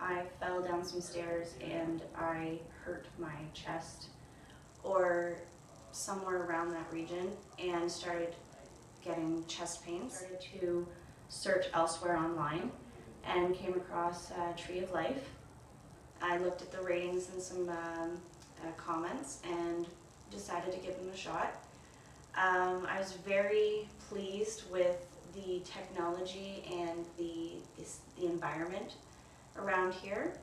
I fell down some stairs and I hurt my chest or somewhere around that region and started getting chest pains. Started to search elsewhere online and came across Tree of Life. I looked at the ratings and some comments and decided to give them a shot. I was very pleased with the technology and the environment around here.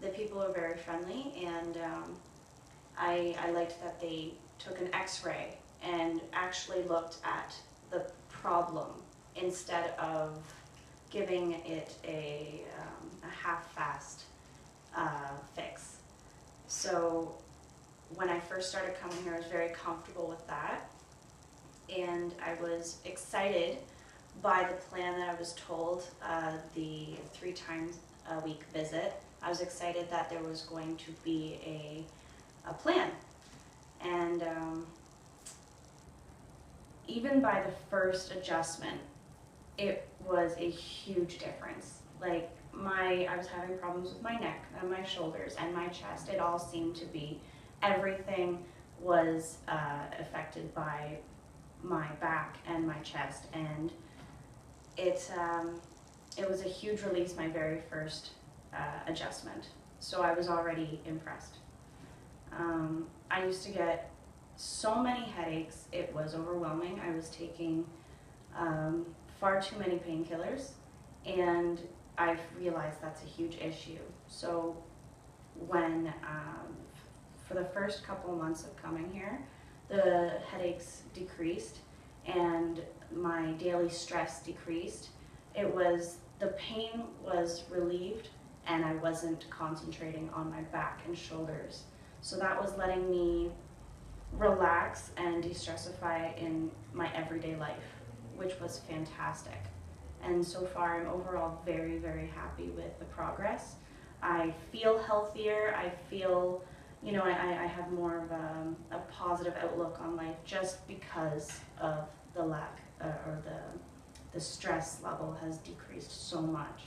The people are very friendly, and I liked that they took an x-ray and actually looked at the problem instead of giving it a half-fast fix. So when I first started coming here, I was very comfortable with that, and I was excited by the plan that I was told, the 3 times a week visit. I was excited that there was going to be a plan, and even by the first adjustment, it was a huge difference. Like I was having problems with my neck and my shoulders and my chest. It all seemed to be, everything was affected by my back and my chest, and it was a huge release, my very first adjustment. So I was already impressed. I used to get so many headaches, it was overwhelming. I was taking far too many painkillers, and I've realized that's a huge issue. So when, for the first couple months of coming here, the headaches decreased and my daily stress decreased. The pain was relieved, and I wasn't concentrating on my back and shoulders. So that was letting me relax and de-stressify in my everyday life, which was fantastic. And so far, I'm overall very, very happy with the progress. I feel healthier. I feel, I have more of a positive outlook on life just because of the lack or the stress level has decreased so much.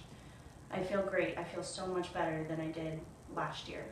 I feel great. I feel so much better than I did last year.